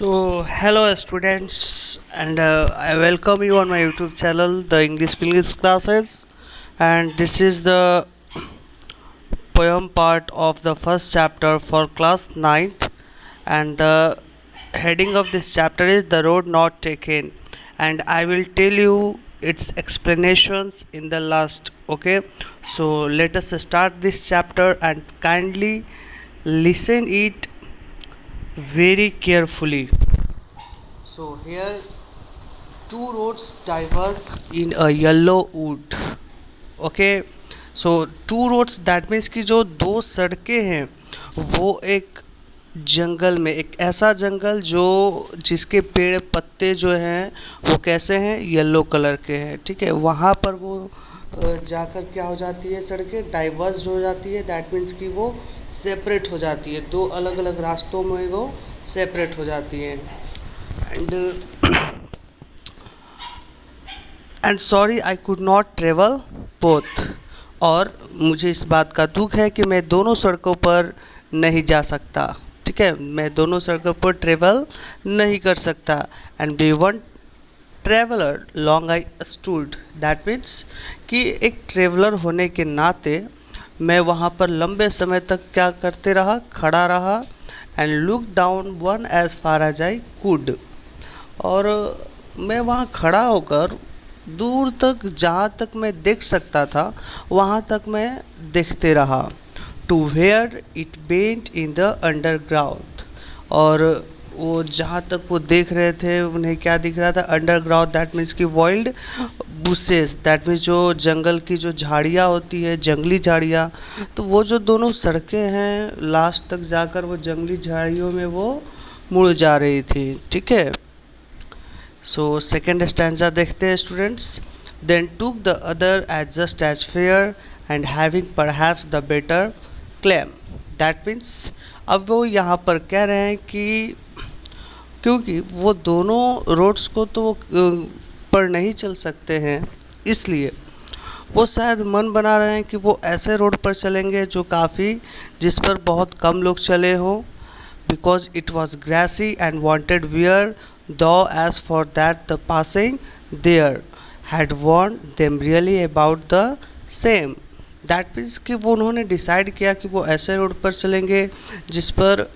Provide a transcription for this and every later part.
So, hello students, and I welcome you on my YouTube channel, the English Pilgrims classes. And this is the poem part of the first chapter for class 9th. And the heading of this chapter is The Road Not Taken. And I will tell you its explanations in the last. Okay, so let us start this chapter and kindly listen it very carefully. So here two roads diverge in a yellow wood. Okay, so two roads that means कि जो दो सड़कें हैं वो एक जंगल में, एक ऐसा जंगल जो जिसके पेड़ पत्ते जो हैं वो कैसे हैं, येलो कलर के हैं। ठीक है, वहाँ पर वो जाकर क्या हो जाती है, सड़कें डाइवर्ज हो जाती है। दैट मीन्स कि वो सेपरेट हो जाती है, दो अलग अलग रास्तों में वो सेपरेट हो जाती हैं। And sorry I could not travel both, और मुझे इस बात का दुख है कि मैं दोनों सड़कों पर नहीं जा सकता। ठीक है, मैं दोनों सड़कों पर ट्रेवल नहीं कर सकता। And be one traveller long I stood, that means कि एक ट्रेवलर होने के नाते मैं वहाँ पर लंबे समय तक क्या करते रहा, खड़ा रहा। And look down one as far as I could, और मैं वहाँ खड़ा होकर दूर तक, जहाँ तक मैं देख सकता था वहाँ तक मैं देखते रहा। To where it bent in the underground, और वो जहाँ तक वो देख रहे थे उन्हें क्या दिख रहा था, अंडरग्राउंड। दैट मीन्स कि वाइल्ड बुशेस, दैट मीन्स जो जंगल की जो झाड़ियाँ होती है, जंगली झाड़ियाँ। तो वो जो दोनों सड़कें हैं लास्ट तक जाकर वो जंगली झाड़ियों में वो मुड़ जा रही थी। ठीक है, सो सेकेंड स्टैंजा देखते हैं students. Then took the other as just as fair and having perhaps the better claim. That means अब वो यहाँ पर कह रहे हैं कि क्योंकि वो दोनों रोड्स को तो वो पर नहीं चल सकते हैं, इसलिए वो शायद मन बना रहे हैं कि वो ऐसे रोड पर चलेंगे जो काफ़ी, जिस पर बहुत कम लोग चले हों। Because it was grassy and wanted wear, though as for that the passing there had warned them really about the same। That means कि वो उन्होंने डिसाइड किया कि वो ऐसे रोड पर चलेंगे जिस पर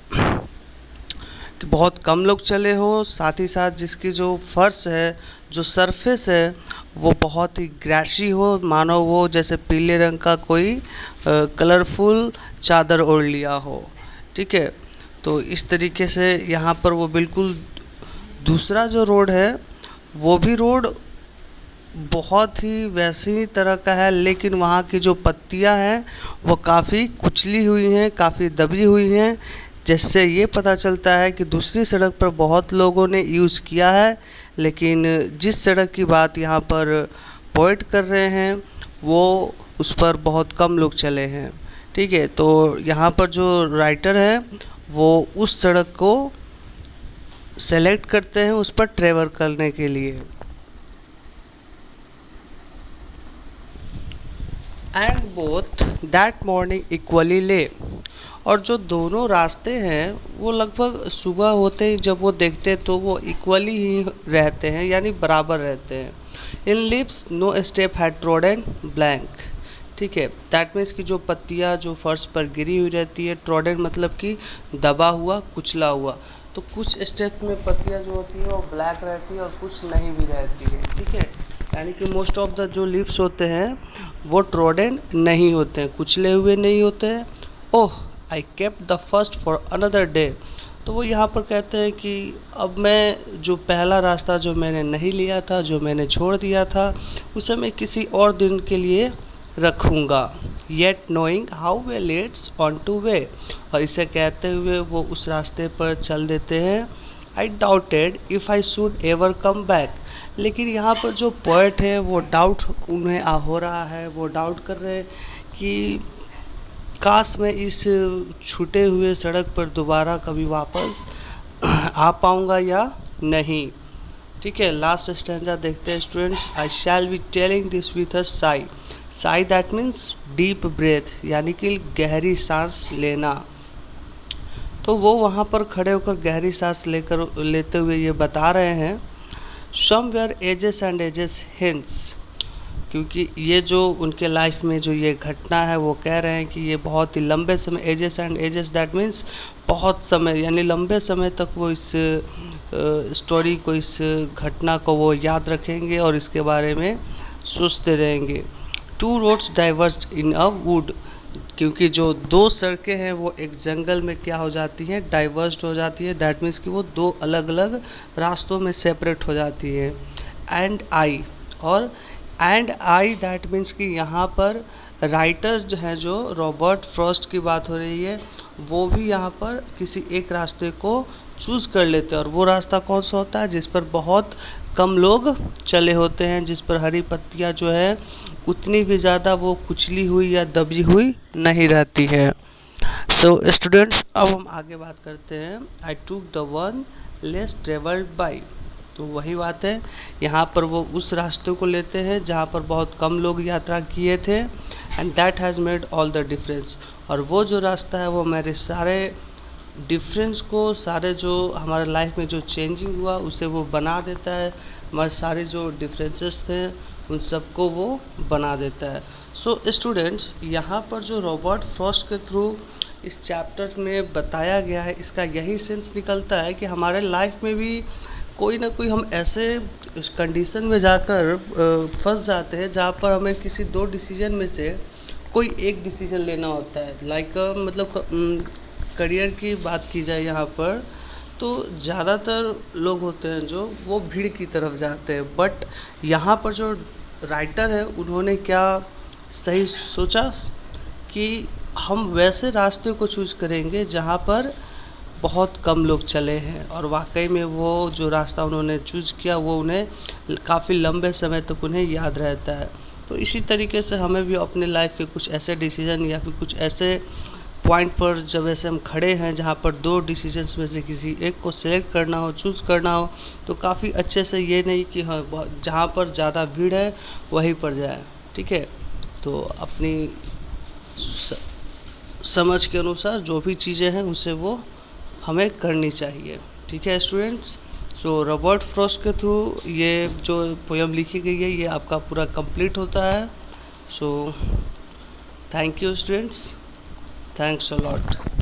कि बहुत कम लोग चले हो, साथ ही साथ जिसकी जो फर्श है, जो सरफेस है वो बहुत ही ग्रासी हो, मानो वो जैसे पीले रंग का कोई कलरफुल चादर ओढ़ लिया हो। ठीक है, तो इस तरीके से यहाँ पर वो बिल्कुल दूसरा जो रोड है वो भी रोड बहुत ही वैसी तरह का है, लेकिन वहाँ की जो पत्तियाँ हैं वो काफ़ी कुचली हुई हैं, काफ़ी दबी हुई हैं, जिससे ये पता चलता है कि दूसरी सड़क पर बहुत लोगों ने यूज़ किया है, लेकिन जिस सड़क की बात यहाँ पर पॉइंट कर रहे हैं वो उस पर बहुत कम लोग चले हैं। ठीक है, तो यहाँ पर जो राइटर है वो उस सड़क को सेलेक्ट करते हैं उस पर ट्रेवल करने के लिए। And both that morning equally ले, और जो दोनों रास्ते हैं वो लगभग सुबह होते ही जब वो देखते हैं तो वो इक्वली ही रहते हैं, यानी बराबर रहते हैं। In lips no step had trodden blank. ठीक है, दैट मीन्स कि जो पत्तियाँ जो फर्श पर गिरी हुई रहती है, ट्रोडन मतलब कि दबा हुआ, कुचला हुआ। तो कुछ स्टेप में पत्तियाँ जो होती है वो ब्लैक रहती है और कुछ नहीं भी रहती है। ठीक है, यानी कि मोस्ट ऑफ द जो लिप्स होते हैं वो ट्रोडन नहीं होते हैं, कुचले हुए नहीं होते हैं। Oh I kept the first for another day, तो वो यहाँ पर कहते हैं कि अब मैं जो पहला रास्ता जो मैंने नहीं लिया था, जो मैंने छोड़ दिया था, उसे मैं किसी और दिन के लिए रखूँगा। Yet knowing how way let's on two way, और इसे कहते हुए वो उस रास्ते पर चल देते हैं। आई doubted if I should ever come back, लेकिन यहाँ पर जो पोएट है वो डाउट उन्हें हो रहा है, वो डाउट कर रहे हैं कि काश मैं इस छूटे हुए सड़क पर दोबारा कभी वापस आ पाऊँगा या नहीं। ठीक है, लास्ट स्टैंजा देखते हैं students. I shall be telling this with a sigh. Sigh that means deep breath, यानी कि गहरी सांस लेना। तो वो वहाँ पर खड़े होकर गहरी सांस लेते हुए ये बता रहे हैं, somewhere ages and ages hence, क्योंकि ये जो उनके लाइफ में जो ये घटना है वो कह रहे हैं कि ये बहुत ही लंबे समय, ages and ages that means बहुत समय, यानी लंबे समय तक वो इस स्टोरी को, इस घटना को वो याद रखेंगे और इसके बारे में सोचते रहेंगे। Two roads diverged in a wood, क्योंकि जो दो सड़कें हैं वो एक जंगल में क्या हो जाती हैं, डाइवर्स्ड हो जाती है, दैट मीन्स कि वो दो अलग अलग रास्तों में सेपरेट हो जाती है। एंड आई, और एंड आई दैट मीन्स कि यहाँ पर राइटर जो है, जो रॉबर्ट फ्रॉस्ट की बात हो रही है, वो भी यहाँ पर किसी एक रास्ते को चूज़ कर लेते हैं, और वो रास्ता कौन सा होता है, जिस पर बहुत कम लोग चले होते हैं, जिस पर हरी पत्तियाँ जो है उतनी भी ज़्यादा वो कुचली हुई या दबी हुई नहीं रहती है। सो स्टूडेंट्स, अब हम आगे बात करते हैं। I took the one less travelled by, तो वही बात है, यहाँ पर वो उस रास्ते को लेते हैं जहाँ पर बहुत कम लोग यात्रा किए थे। And that has made all the difference, और वो जो रास्ता है वो मेरे सारे डिफरेंस को, सारे जो हमारे लाइफ में जो चेंजिंग हुआ उसे वो बना देता है, हमारे सारे जो डिफरेंसेस थे उन सबको वो बना देता है। सो स्टूडेंट्स, यहाँ पर जो रॉबर्ट फ्रॉस्ट के थ्रू इस चैप्टर में बताया गया है, इसका यही सेंस निकलता है कि हमारे लाइफ में भी कोई ना कोई हम ऐसे कंडीशन में जाकर फंस जाते हैं जहाँ पर हमें किसी दो डिसीजन में से कोई एक डिसीजन लेना होता है। लाइक मतलब करियर की बात की जाए यहाँ पर, तो ज़्यादातर लोग होते हैं जो वो भीड़ की तरफ जाते हैं, बट यहाँ पर जो राइटर है उन्होंने क्या सही सोचा कि हम वैसे रास्ते को चूज़ करेंगे जहाँ पर बहुत कम लोग चले हैं, और वाकई में वो जो रास्ता उन्होंने चूज़ किया वो उन्हें काफ़ी लंबे समय तक उन्हें याद रहता है। तो इसी तरीके से हमें भी अपने लाइफ के कुछ ऐसे डिसीजन या फिर कुछ ऐसे पॉइंट पर जब ऐसे हम खड़े हैं जहाँ पर दो डिसीजंस में से किसी एक को सिलेक्ट करना हो, चूज़ करना हो, तो काफ़ी अच्छे से, ये नहीं कि हाँ जहाँ पर ज़्यादा भीड़ है वहीं पर जाए, ठीक है। तो अपनी समझ के अनुसार जो भी चीज़ें हैं उसे वो हमें करनी चाहिए, ठीक है स्टूडेंट्स। सो रॉबर्ट फ्रॉस्ट के थ्रू ये जो पोयम लिखी गई है ये आपका पूरा कंप्लीट होता है। So thank you students, thanks a lot.